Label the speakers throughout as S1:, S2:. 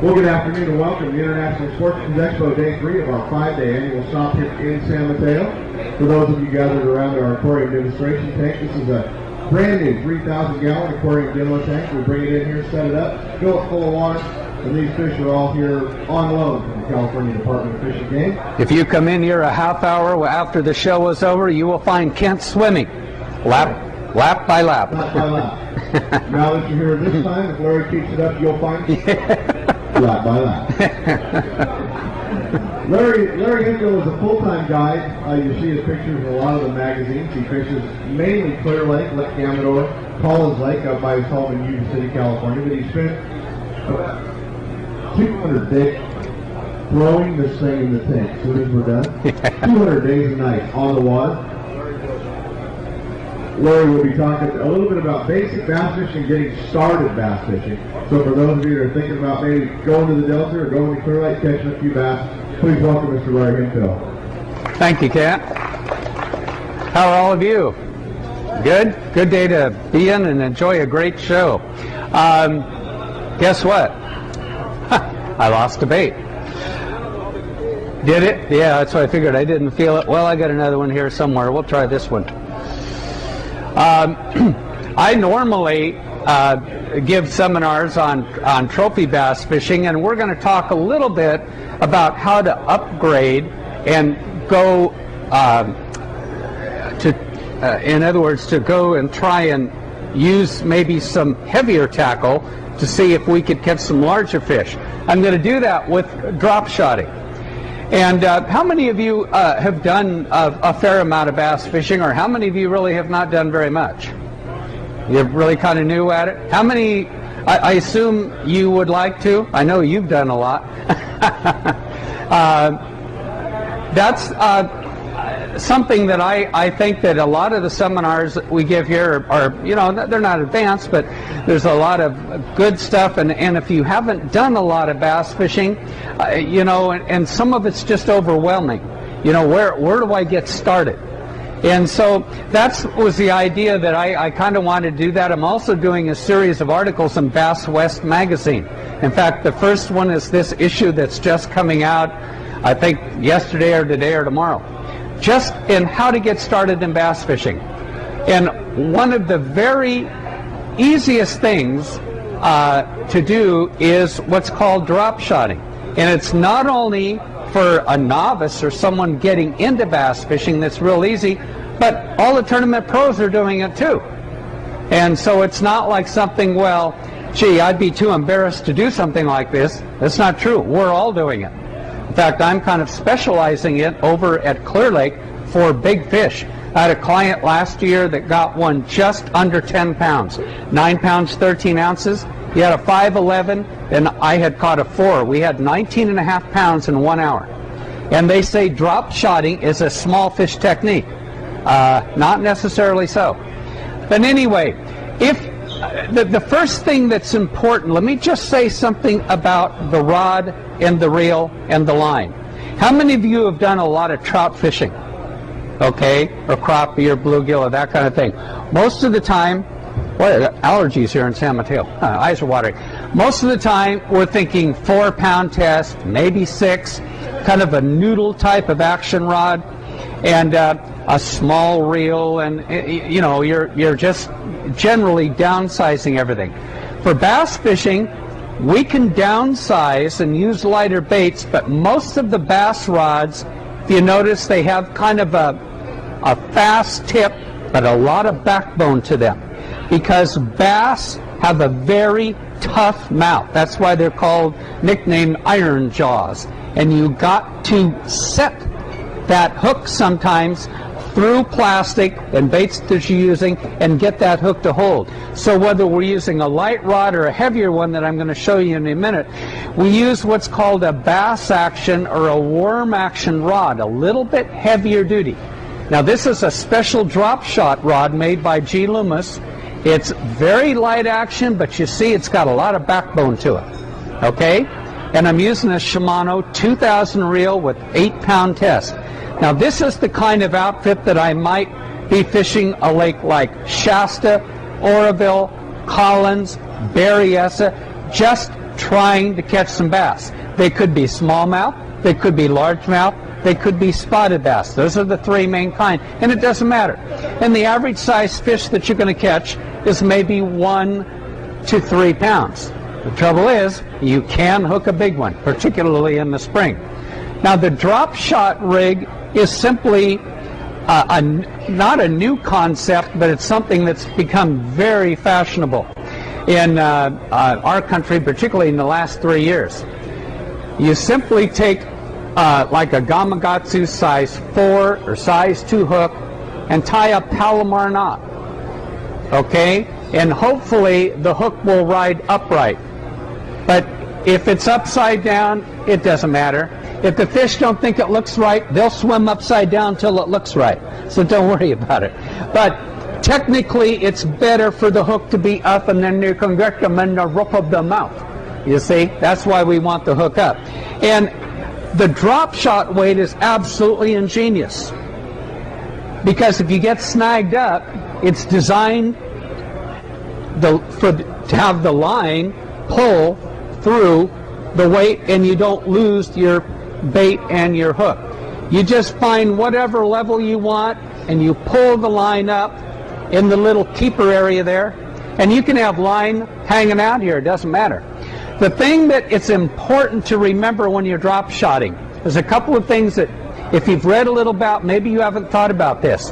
S1: Well, good afternoon and welcome to the International Sportsman's Expo Day 3 of our 5-day annual stop here in San Mateo. For those of you gathered around our aquarium demonstration tank, this is a brand new 3,000-gallon aquarium demo tank. We bring it in here, set it up, fill it full of water, and these fish are all here on loan from the California Department of Fish and Game.
S2: If you come in here a half hour after the show is over, you will find Kent swimming, lap by lap.
S1: Lap by lap. Now that you're here this time, if Larry keeps it up, you'll find lap by lap. Larry Hinkle is a full-time guide. You see his pictures in a lot of the magazines. He fishes mainly Clear Lake, Lake Amador, Collins Lake up by his home in Yuba City, California. But he spent about 200 days throwing this thing in the tank. As soon as we're done, 200 days a night on the water. Larry will be talking a little bit about basic bass fishing, getting started bass fishing. So for those of you that are thinking about maybe going to the Delta or going to Clear Lake, catching a few bass, please welcome Mr. Larry Hinkle.
S2: Thank you, Kent. How are all of you? Good? Good day to be in and enjoy a great show. Guess what? I lost a bait. Did it? Yeah, that's what I figured. I didn't feel it. Well, I got another one here somewhere. We'll try this one. I normally give seminars on trophy bass fishing, and we're going to talk a little bit about how to upgrade and go in other words, to go and try and use maybe some heavier tackle to see if we could catch some larger fish. I'm going to do that with drop shotting. And how many of you have done a fair amount of bass fishing, or how many of you really have not done very much? You're really kind of new at it? How many, I assume you would like to? I know you've done a lot. That's something that I think that a lot of the seminars that we give here are, you know, they're not advanced, but there's a lot of good stuff, and if you haven't done a lot of bass fishing, you know, and some of it's just overwhelming. You know, where do I get started? And so that was the idea that I kind of wanted to do that. I'm also doing a series of articles in Bass West magazine. In fact, the first one is this issue that's just coming out, I think yesterday or today or tomorrow, just in how to get started in bass fishing. And one of the very easiest things to do is what's called drop shotting. And it's not only for a novice or someone getting into bass fishing that's real easy, but all the tournament pros are doing it too. And so it's not like something, well, gee, I'd be too embarrassed to do something like this. That's not true. We're all doing it. In fact, I'm kind of specializing it over at Clear Lake for big fish. I had a client last year that got one just under 10 pounds, 9 pounds, 13 ounces. He had a 5.11, and I had caught a 4. We had 19.5 pounds in 1 hour. And they say drop shotting is a small fish technique. Not necessarily so. But anyway, if the first thing that's important, let me just say something about the rod and the reel and the line. How many of you have done a lot of trout fishing? Okay, or crappie or bluegill or that kind of thing. Most of the time, what allergies here in San Mateo? Eyes are watering. Most of the time, we're thinking 4-pound test, maybe 6, kind of a noodle type of action rod, and a small reel, and you know, you're just generally downsizing everything. For bass fishing, we can downsize and use lighter baits, but most of the bass rods, if you notice, they have kind of a fast tip, but a lot of backbone to them, because bass have a very tough mouth. That's why they're called, nicknamed iron jaws. And you got to set that hook sometimes through plastic and baits that you're using and get that hook to hold. So whether we're using a light rod or a heavier one that I'm going to show you in a minute, we use what's called a bass action or a worm action rod, a little bit heavier duty. Now this is a special drop shot rod made by G. Loomis. It's very light action, but you see it's got a lot of backbone to it. Okay? And I'm using a Shimano 2000 reel with 8-pound test. Now this is the kind of outfit that I might be fishing a lake like Shasta, Oroville, Collins, Berryessa, just trying to catch some bass. They could be smallmouth, they could be largemouth, they could be spotted bass. Those are the three main kinds, and it doesn't matter. And the average size fish that you're going to catch is maybe 1 to 3 pounds. The trouble is, you can hook a big one, particularly in the spring. Now, the drop shot rig is simply not a new concept, but it's something that's become very fashionable in our country, particularly in the last 3 years. You simply take like a Gamakatsu size 4 or size 2 hook and tie a Palomar knot, okay? And hopefully the hook will ride upright. But if it's upside down, it doesn't matter. If the fish don't think it looks right, they'll swim upside down until it looks right. So don't worry about it. But technically, it's better for the hook to be up, and then you can get them in the roof of the mouth. You see, that's why we want the hook up. And the drop shot weight is absolutely ingenious, because if you get snagged up, it's designed to have the line pull through the weight, and you don't lose your bait and your hook. You just find whatever level you want, and you pull the line up in the little keeper area there, and you can have line hanging out here, it doesn't matter. The thing that it's important to remember when you're drop shotting, there's a couple of things that if you've read a little about, maybe you haven't thought about this.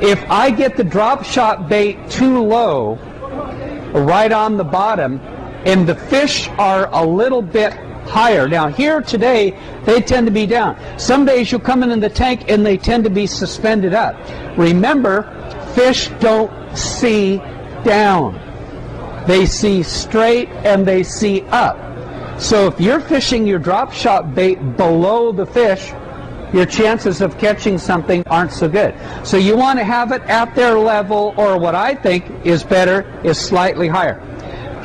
S2: If I get the drop shot bait too low, right on the bottom, and the fish are a little bit higher. Now here today, they tend to be down. Some days you'll come in the tank and they tend to be suspended up. Remember, fish don't see down. They see straight and they see up. So if you're fishing your drop shot bait below the fish, your chances of catching something aren't so good. So you want to have it at their level, or what I think is better is slightly higher.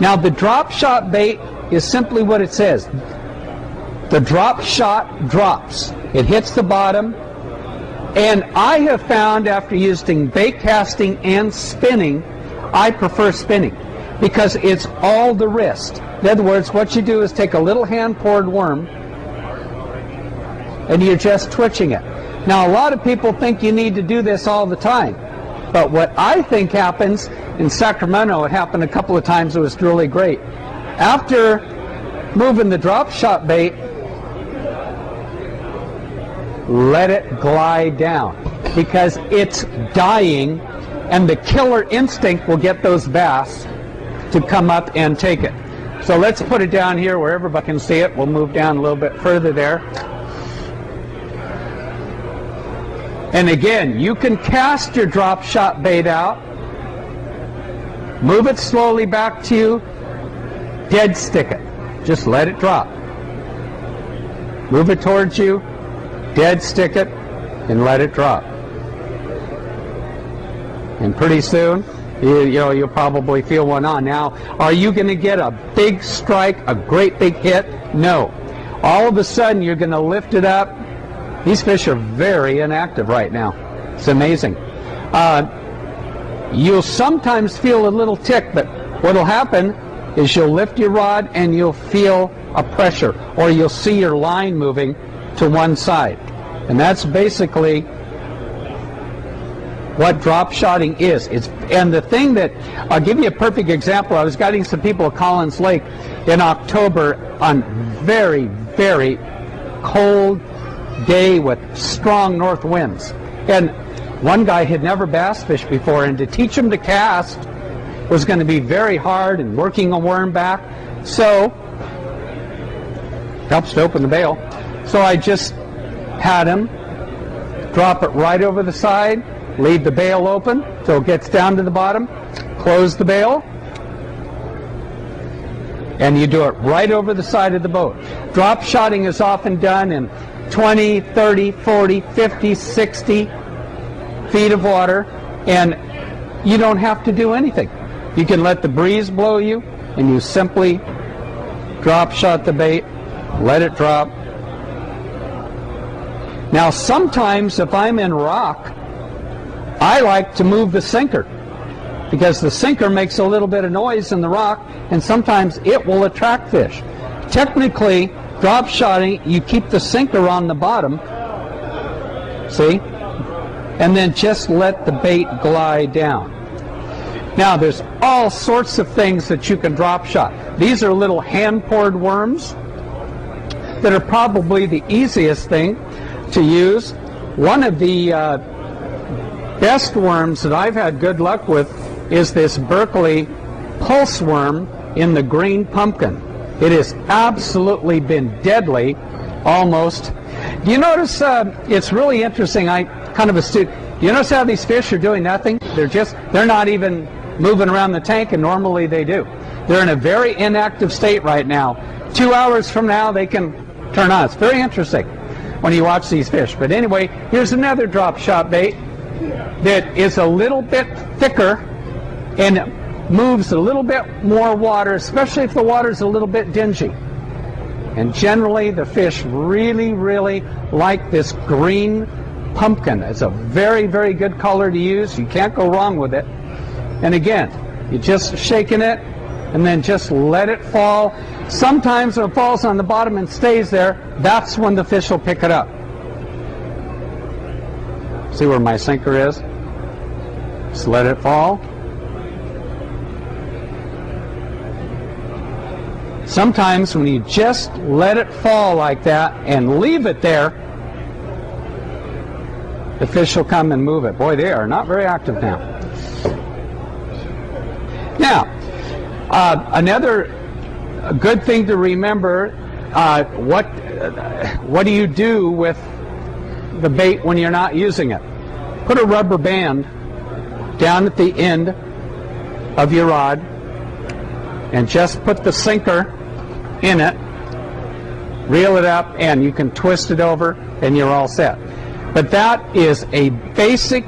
S2: Now the drop shot bait is simply what it says. The drop shot drops. It hits the bottom, and I have found after using bait casting and spinning, I prefer spinning because it's all the wrist. In other words, what you do is take a little hand-poured worm and you're just twitching it. Now a lot of people think you need to do this all the time, but what I think happens in Sacramento, it happened a couple of times, it was really great. After moving the drop shot bait, let it glide down, because it's dying and the killer instinct will get those bass to come up and take it. So let's put it down here where everybody can see it. We'll move down a little bit further there. And again, you can cast your drop shot bait out, move it slowly back to you, dead stick it. Just let it drop. Move it towards you, dead stick it, and let it drop. And pretty soon, you'll probably feel one on. Now, are you going to get a big strike, a great big hit? No. All of a sudden, you're going to lift it up. These fish are very inactive right now. It's amazing. You'll sometimes feel a little tick, but what will happen is you'll lift your rod and you'll feel a pressure, or you'll see your line moving to one side. And that's basically what drop shotting is. And the thing that, I'll give you a perfect example. I was guiding some people at Collins Lake in October on very, very cold day with strong north winds. And one guy had never bass fished before, and to teach him to cast was going to be very hard and working a worm back. So, helps to open the bail. So I just had him drop it right over the side, leave the bail open till it gets down to the bottom, close the bail, and you do it right over the side of the boat. Drop shotting is often done in 20, 30, 40, 50, 60 feet of water, and you don't have to do anything. You can let the breeze blow you, and you simply drop shot the bait, let it drop. Now sometimes if I'm in rock, I like to move the sinker. because the sinker makes a little bit of noise in the rock, and sometimes it will attract fish. Technically, drop shotting, you keep the sinker on the bottom, see, and then just let the bait glide down. Now, there's all sorts of things that you can drop shot. These are little hand-poured worms that are probably the easiest thing to use. One of the best worms that I've had good luck with is this Berkeley pulse worm in the green pumpkin. It has absolutely been deadly, almost. Do you notice, it's really interesting, I kind of astute, do you notice how these fish are doing nothing? They're not even moving around the tank, and normally they do. They're in a very inactive state right now. 2 hours from now they can turn on. It's very interesting when you watch these fish. But anyway, here's another drop shot bait that is a little bit thicker and moves a little bit more water, especially if the water's a little bit dingy. And generally the fish really, really like this green pumpkin. It's a very, very good color to use. You can't go wrong with it. And again, you're just shaking it and then just let it fall. Sometimes when it falls on the bottom and stays there, that's when the fish will pick it up. See where my sinker is? Just let it fall. Sometimes when you just let it fall like that and leave it there, the fish will come and move it. Boy, they are not very active now. Now, another good thing to remember, what do you do with the bait when you're not using it? Put a rubber band down at the end of your rod and just put the sinker in it, reel it up, and you can twist it over and you're all set. But that is a basic,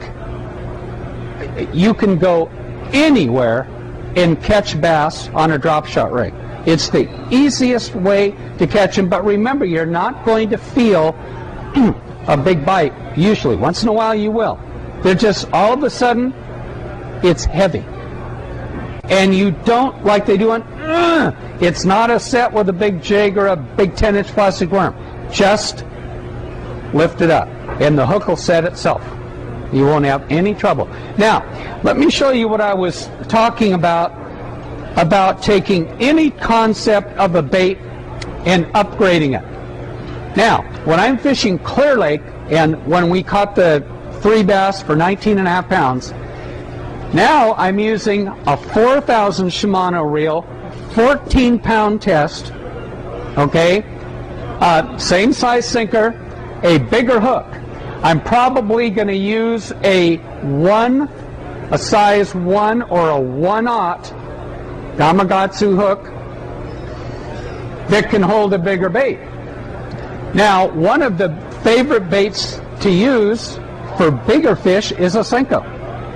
S2: you can go anywhere and catch bass on a drop shot rig. It's the easiest way to catch them, but remember, you're not going to feel a big bite usually. Once in a while you will. They're just, all of a sudden, it's heavy. And you don't, like they do on, it's not a set with a big jig or a big 10-inch plastic worm. Just lift it up, and the hook will set itself. You won't have any trouble. Now, let me show you what I was talking about taking any concept of a bait and upgrading it. Now, when I'm fishing Clear Lake, and when we caught the 3 bass for 19.5 pounds, now I'm using a 4,000 Shimano reel, 14-pound test, okay? Same size sinker, a bigger hook. I'm probably going to use a size 1 or a 1/0 Gamakatsu hook that can hold a bigger bait. Now, one of the favorite baits to use for bigger fish is a Senko,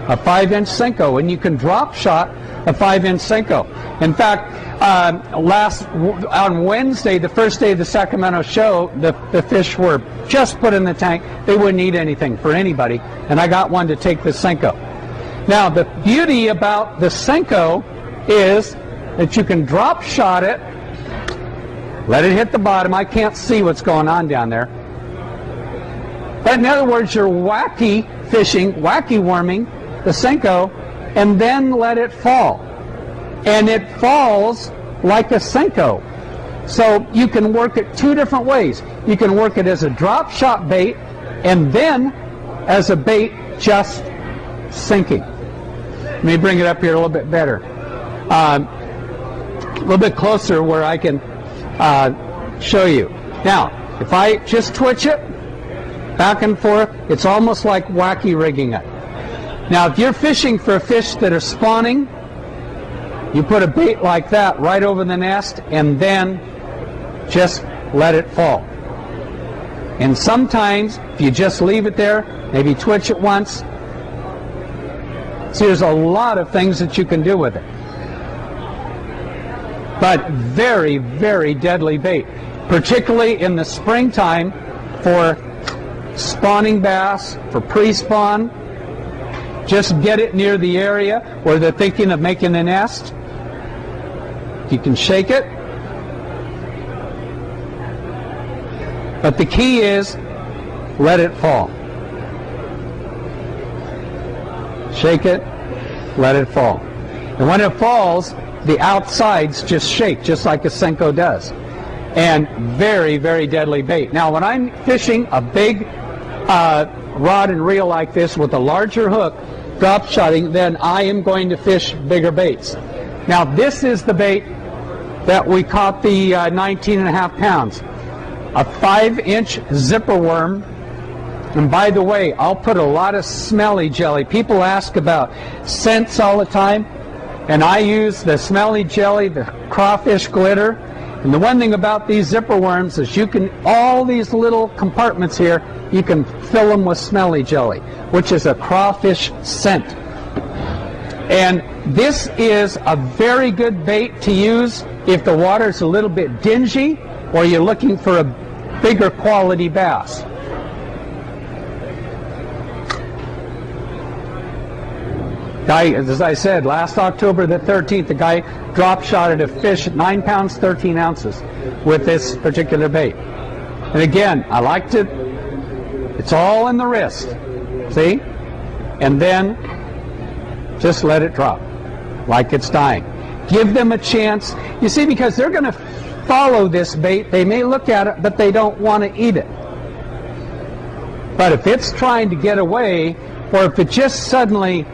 S2: a 5-inch Senko, and you can drop shot a 5-inch Senko. In fact, on Wednesday, the first day of the Sacramento show, the fish were just put in the tank. They wouldn't eat anything for anybody, and I got one to take the Senko. Now, the beauty about the Senko is that you can drop shot it, let it hit the bottom. I can't see what's going on down there. But in other words, you're wacky fishing, wacky worming the Senko, and then let it fall. And it falls like a Senko. So you can work it 2 different ways. You can work it as a drop shot bait and then as a bait just sinking. Let me bring it up here a little bit better. A little bit closer where I can show you. Now, if I just twitch it back and forth, it's almost like wacky rigging it. Now, if you're fishing for fish that are spawning, you put a bait like that right over the nest and then just let it fall. And sometimes, if you just leave it there, maybe twitch it once, see, there's a lot of things that you can do with it. But very, very deadly bait, particularly in the springtime for spawning bass, for pre-spawn. just get it near the area where they're thinking of making a nest. You can shake it. But the key is, let it fall. Shake it, let it fall. And when it falls, the outsides just shake, just like a Senko does. And very, very deadly bait. Now, when I'm fishing a big rod and reel like this with a larger hook, drop shotting, then I am going to fish bigger baits. Now, this is the bait that we caught the 19.5 pounds. A 5-inch zipper worm. And by the way, I'll put a lot of smelly jelly. People ask about scents all the time, and I use the smelly jelly, the crawfish glitter. And the one thing about these zipper worms is you can, all these little compartments here, you can fill them with smelly jelly, which is a crawfish scent. And this is a very good bait to use if the water's a little bit dingy or you're looking for a bigger quality bass. Guy, as I said, last October the 13th, the guy drop shotted a fish at 9 pounds 13 ounces with this particular bait. And again, I like to, it's all in the wrist, see? And then just let it drop like it's dying. Give them a chance. You see, because they're going to follow this bait. They may look at it, but they don't want to eat it. But if it's trying to get away, or if it just suddenly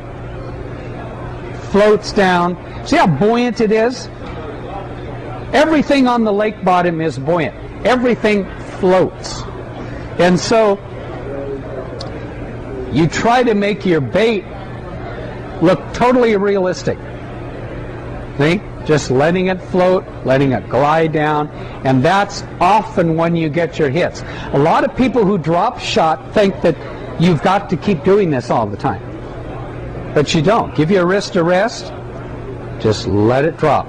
S2: floats down, see how buoyant it is? Everything on the lake bottom is buoyant. Everything floats. And so you try to make your bait look totally realistic. See? Just letting it float, letting it glide down, and that's often when you get your hits. A lot of people who drop shot think that you've got to keep doing this all the time. But you don't. Give your wrist a rest, just let it drop.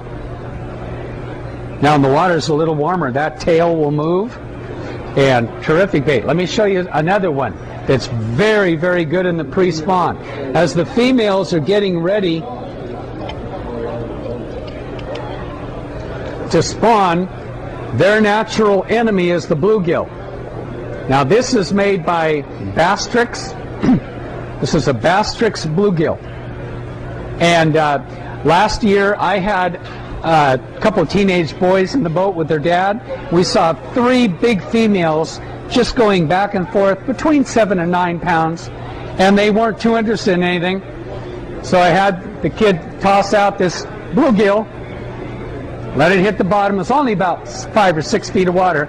S2: Now when the water's a little warmer, that tail will move, and terrific bait. Let me show you another one that's very, very good in the pre-spawn. As the females are getting ready to spawn, their natural enemy is the bluegill. Now this is made by Bastrix. This is a Bastrix bluegill. And last year I had a couple of teenage boys in the boat with their dad. We saw 3 big females just going back and forth between 7 and 9 pounds, and they weren't too interested in anything. So I had the kid toss out this bluegill, let it hit the bottom. It's only about 5 or 6 feet of water.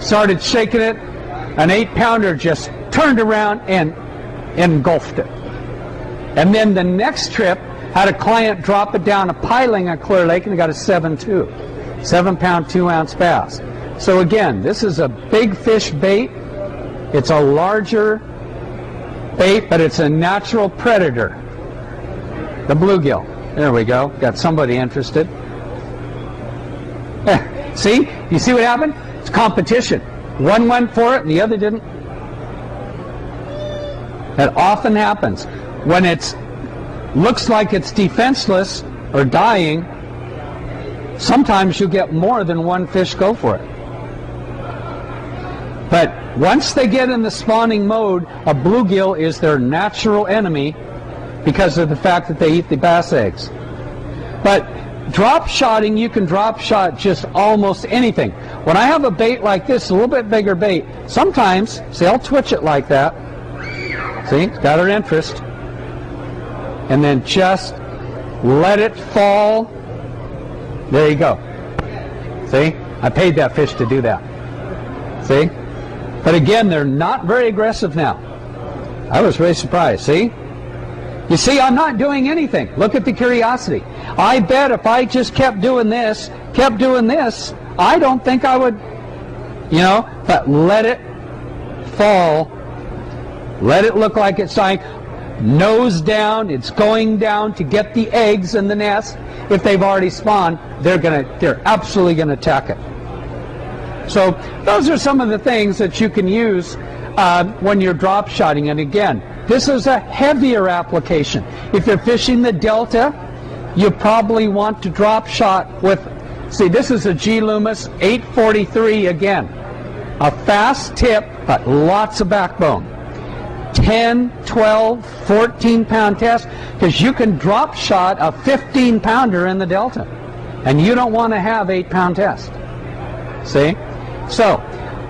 S2: Started shaking it. An 8-pounder just turned around and engulfed it. And then the next trip, had a client drop it down a piling at Clear Lake, and got a 7.2, 7-pound, 2-ounce bass. So again, this is a big fish bait. It's a larger bait, but it's a natural predator. The bluegill. There we go. Got somebody interested. See? You see what happened? It's competition. One went for it and the other didn't. That often happens. When it looks like it's defenseless or dying, sometimes you get more than one fish go for it. But once they get in the spawning mode, a bluegill is their natural enemy because of the fact that they eat the bass eggs. But drop shotting, you can drop shot just almost anything. When I have a bait like this, a little bit bigger bait, sometimes, see, I'll twitch it like that. See, it's got her interest. And then just let it fall. There you go. See, I paid that fish to do that. See? But again, they're not very aggressive now. I was really surprised, see? You see, I'm not doing anything. Look at the curiosity. I bet if I just kept doing this, I don't think I would, you know, but let it fall. Let it look like it's dying. Nose down, it's going down to get the eggs in the nest. If they've already spawned, they're absolutely gonna attack it. So those are some of the things that you can use when you're drop shotting. And again, this is a heavier application. If you're fishing the Delta, you probably want to drop shot with, see, this is a G Loomis 843 again. A fast tip, but lots of backbone. 10, 12, 14-pound test, because you can drop shot a 15-pounder in the Delta, and you don't want to have 8-pound test. See? So,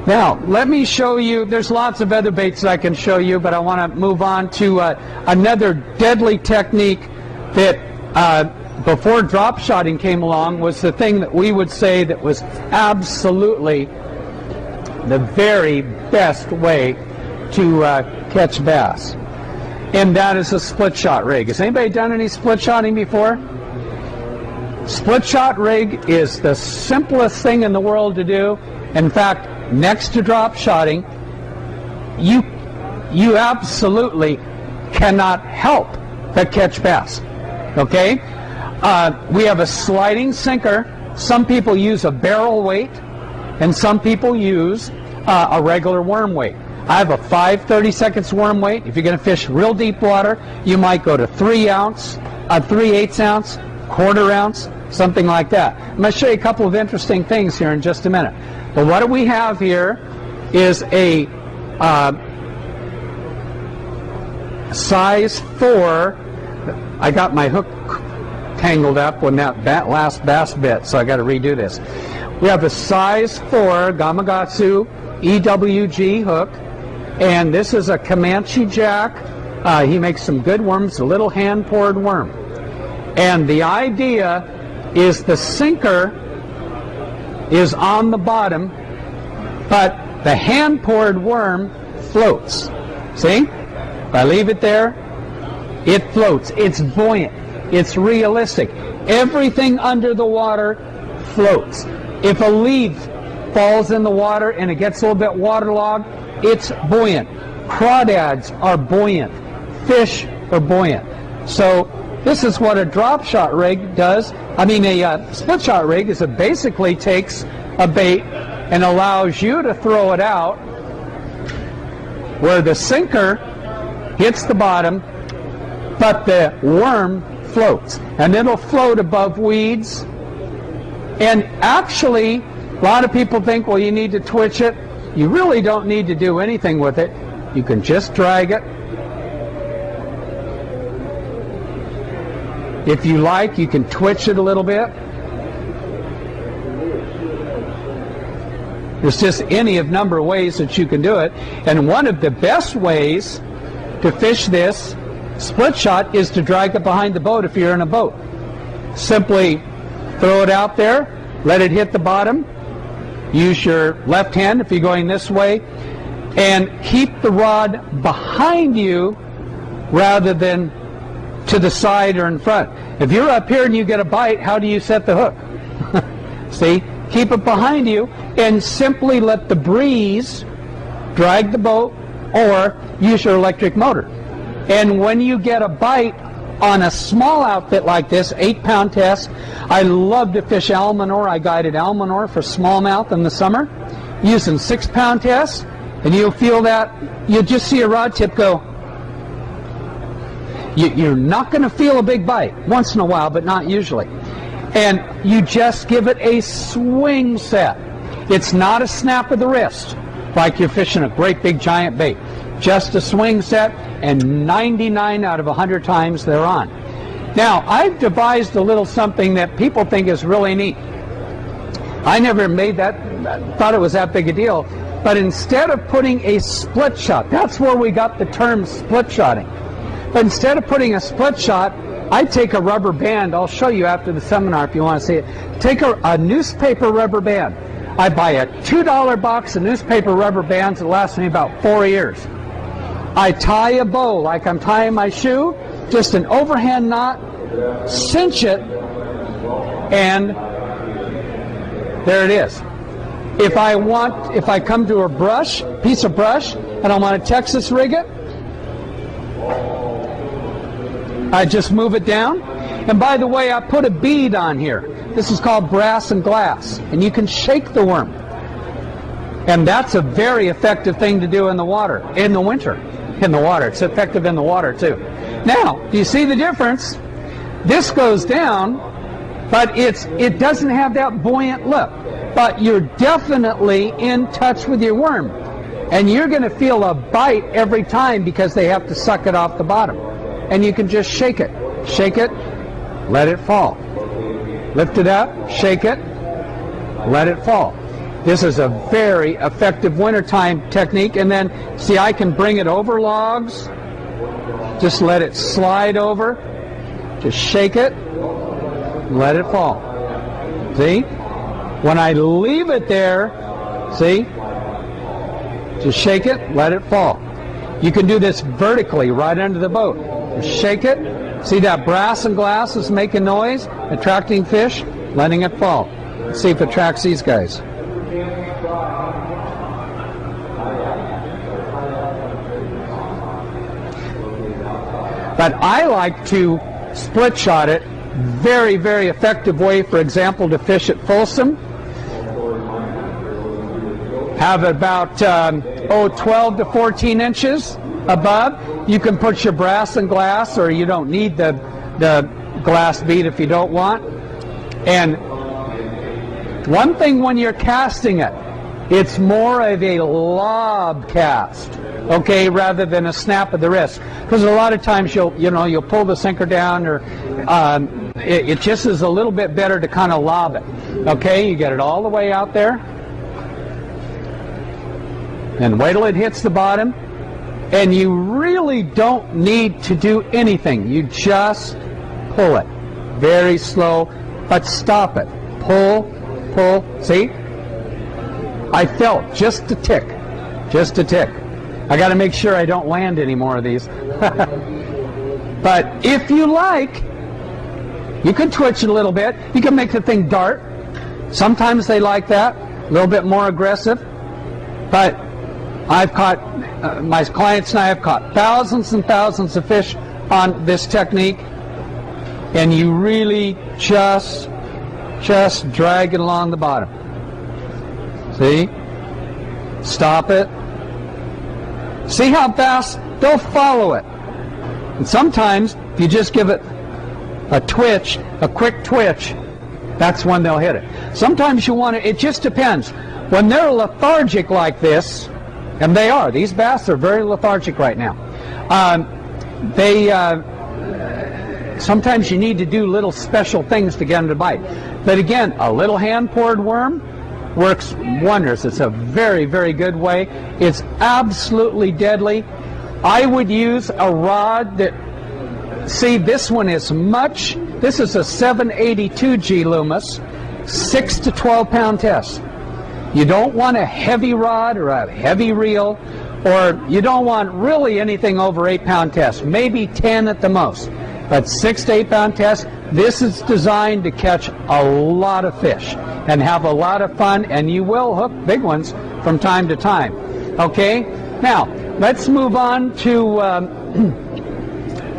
S2: now, let me show you, there's lots of other baits that I can show you, but I want to move on to another deadly technique that before drop shotting came along was the thing that we would say that was absolutely the very best way to catch bass, and that is a split shot rig. Has anybody done any split shotting before? Split shot rig is the simplest thing in the world to do. In fact, next to drop shotting, you absolutely cannot help but catch bass. Okay? We have a sliding sinker. Some people use a barrel weight, and some people use a regular worm weight. I have a 5/32 worm weight. If you're going to fish real deep water, you might go to 3 ounce, 3/8 ounce, quarter ounce, something like that. I'm going to show you a couple of interesting things here in just a minute. But what we have here is a size 4. I got my hook tangled up when that last bass bit, so I got to redo this. We have a size 4 Gamakatsu EWG hook, and this is a Comanche Jack. He makes some good worms, a little hand-poured worm. And the idea is the sinker is on the bottom, but the hand-poured worm floats. See? If I leave it there, it floats. It's buoyant. It's realistic. Everything under the water floats. If a leaf falls in the water and it gets a little bit waterlogged, it's buoyant. Crawdads are buoyant. Fish are buoyant. So this is what a drop shot rig does. I mean, a split shot rig is it basically takes a bait and allows you to throw it out where the sinker hits the bottom, but the worm floats. And it'll float above weeds. And actually, a lot of people think, well, you need to twitch it. You really don't need to do anything with it. You can just drag it. If you like, you can twitch it a little bit. There's just any of number of ways that you can do it. And one of the best ways to fish this split shot is to drag it behind the boat if you're in a boat. Simply throw it out there, let it hit the bottom, use your left hand if you're going this way, and keep the rod behind you rather than to the side or in front. If you're up here and you get a bite, how do you set the hook? See? Keep it behind you and simply let the breeze drag the boat or use your electric motor. And when you get a bite on a small outfit like this, 8-pound test, I love to fish Almanor. I guided Almanor for smallmouth in the summer using 6-pound tests, and you'll feel that, you'll just see a rod tip go. You're not going to feel a big bite, once in a while, but not usually. And you just give it a swing set. It's not a snap of the wrist, like you're fishing a great big giant bait. Just a swing set, and 99 out of 100 times they're on. Now, I've devised a little something that people think is really neat. I never made that, thought it was that big a deal, but instead of putting a split shot, that's where we got the term split shotting. But instead of putting a split shot, I take a rubber band. I'll show you after the seminar if you want to see it. Take a newspaper rubber band. I buy a $2 box of newspaper rubber bands that last me about 4 years. I tie a bow like I'm tying my shoe, just an overhand knot, cinch it, and there it is. If I come to a piece of brush, and I want to Texas rig it, I just move it down. And by the way, I put a bead on here. This is called brass and glass, and you can shake the worm. And that's a very effective thing to do in the water, in the winter, in the water. It's effective in the water too. Now, do you see the difference? This goes down, but it doesn't have that buoyant look. But you're definitely in touch with your worm. And you're going to feel a bite every time because they have to suck it off the bottom. And you can just shake it. Shake it, let it fall. Lift it up, shake it, let it fall. This is a very effective wintertime technique. And then, see, I can bring it over logs. Just let it slide over. Just shake it, let it fall. See? When I leave it there, see? Just shake it, let it fall. You can do this vertically right under the boat. Just shake it. See that brass and glass is making noise, attracting fish, letting it fall. Let's see if it attracts these guys. But I like to split shot it. Very, very effective way, for example, to fish at Folsom. Have about 12 to 14 inches above. You can put your brass and glass, or you don't need the glass bead if you don't want. And one thing when you're casting it, it's more of a lob cast, okay, rather than a snap of the wrist. Because a lot of times you'll pull the sinker down, or it just is a little bit better to kind of lob it. Okay, you get it all the way out there. And wait till it hits the bottom. And you really don't need to do anything. You just pull it. Very slow, but stop it. Pull, pull. See? I felt just a tick. Just a tick. I got to make sure I don't land any more of these. But if you like, you can twitch it a little bit. You can make the thing dart. Sometimes they like that. A little bit more aggressive. But I've caught, my clients and I have caught thousands and thousands of fish on this technique, and you really just drag it along the bottom. See? Stop it. See how fast? They'll follow it. And sometimes, if you just give it a twitch, a quick twitch, that's when they'll hit it. Sometimes you want to, it just depends. When they're lethargic like this, and they are. These bass are very lethargic right now. Sometimes you need to do little special things to get them to bite. But again, a little hand-poured worm works wonders. It's a very, very good way. It's absolutely deadly. I would use a rod that, see, this one is this is a 782G Loomis, 6 to 12 pound test. You don't want a heavy rod or a heavy reel, or you don't want really anything over 8 pound test, maybe 10 at the most. But 6 to 8 pound test, this is designed to catch a lot of fish and have a lot of fun, and you will hook big ones from time to time. Okay? Now, let's move on to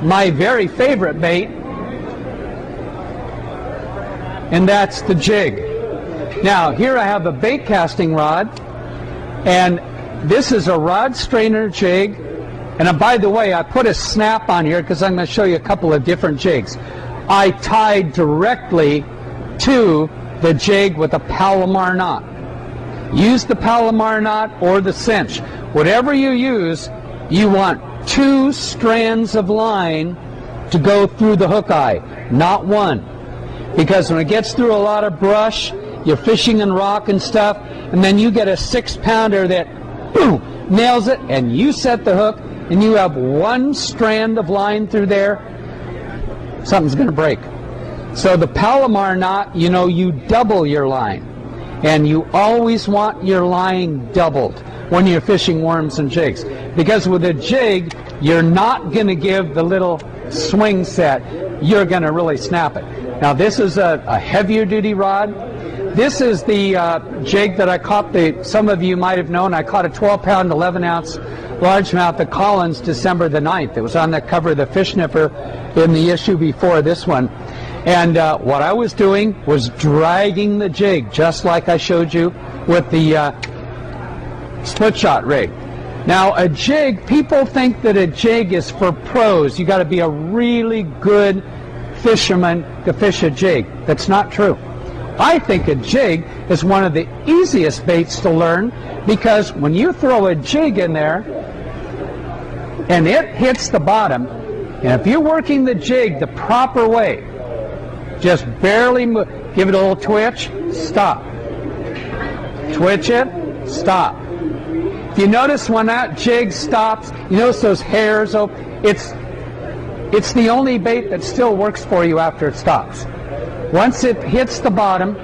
S2: my very favorite bait, and that's the jig. Now, here I have a bait casting rod, and this is a rod strainer jig. And by the way, I put a snap on here because I'm going to show you a couple of different jigs. I tied directly to the jig with a Palomar knot. Use the Palomar knot or the cinch. Whatever you use, you want 2 strands of line to go through the hook eye, not 1. Because when it gets through a lot of brush, you're fishing in rock and stuff, and then you get a 6 pounder that boom, nails it, and you set the hook, and you have 1 strand of line through there, something's going to break. So the Palomar knot, you double your line, and you always want your line doubled when you're fishing worms and jigs, because with a jig you're not going to give the little swing set, you're going to really snap it. Now this is a heavier duty rod. This is the jig that I caught, some of you might have known, I caught a 12 pound 11 ounce largemouth at Collins December the 9th. It was on the cover of the Fish Sniffer in the issue before this one. And what I was doing was dragging the jig, just like I showed you with the split shot rig. Now a jig, people think that a jig is for pros. You got to be a really good fisherman to fish a jig. That's not true. I think a jig is one of the easiest baits to learn, because when you throw a jig in there and it hits the bottom, and if you're working the jig the proper way, just barely move, give it a little twitch, stop. Twitch it, stop. If you notice when that jig stops, you notice those hairs open. It's the only bait that still works for you after it stops. Once it hits the bottom,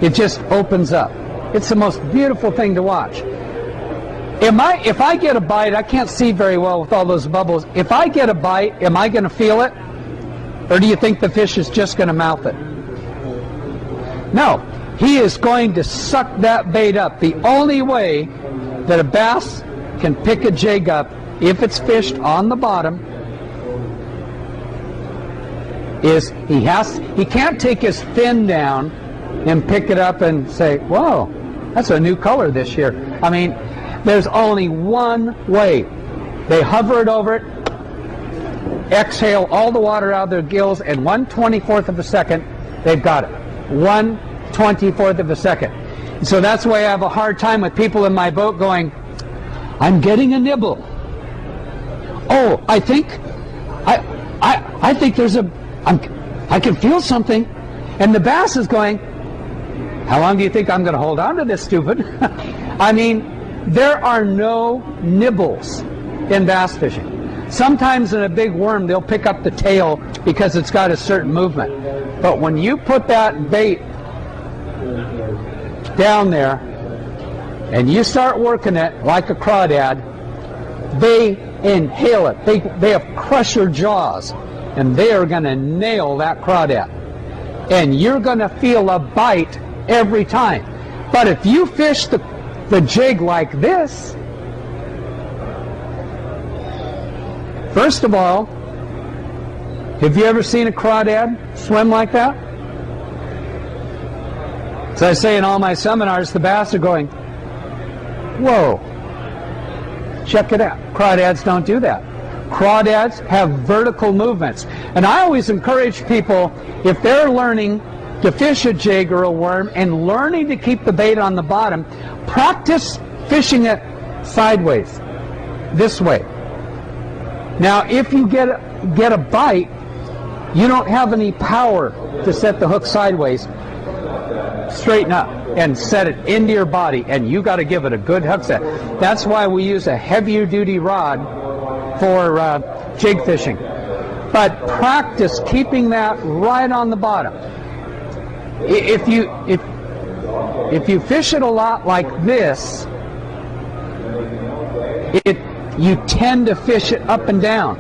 S2: it just opens up. It's the most beautiful thing to watch. If I get a bite, I can't see very well with all those bubbles. If I get a bite, am I going to feel it? Or do you think the fish is just going to mouth it? No. He is going to suck that bait up. The only way that a bass can pick a jig up, if it's fished on the bottom, is he can't take his fin down and pick it up and say, whoa, that's a new color this year. I mean, there's only one way. They hover it over it, exhale all the water out of their gills, and 1/24th of a second, they've got it. 1/24th of a second. And so that's why I have a hard time with people in my boat going, I'm getting a nibble. Oh, I think there's I can feel something. And the bass is going, how long do you think I'm going to hold on to this, stupid? I mean, there are no nibbles in bass fishing. Sometimes in a big worm, they'll pick up the tail because it's got a certain movement. But when you put that bait down there and you start working it like a crawdad, they inhale it. They have crusher jaws, and they are going to nail that crawdad. And you're going to feel a bite every time. But if you fish the jig like this, first of all, have you ever seen a crawdad swim like that? As I say in all my seminars, the bass are going, whoa, check it out. Crawdads don't do that. Crawdads have vertical movements. And I always encourage people, if they're learning to fish a jig or a worm and learning to keep the bait on the bottom, practice fishing it sideways, this way. Now, if you get a bite, you don't have any power to set the hook sideways. Straighten up and set it into your body, and you got to give it a good hook set. That's why we use a heavier duty rod for jig fishing. But practice keeping that right on the bottom. If you fish it a lot like this, you tend to fish it up and down.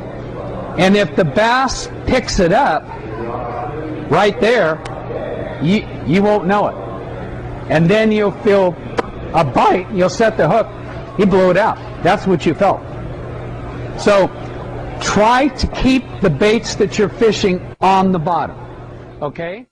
S2: And if the bass picks it up right there, you won't know it. And then you'll feel a bite, you'll set the hook, you blow it out. That's what you felt. So try to keep the baits that you're fishing on the bottom. Okay?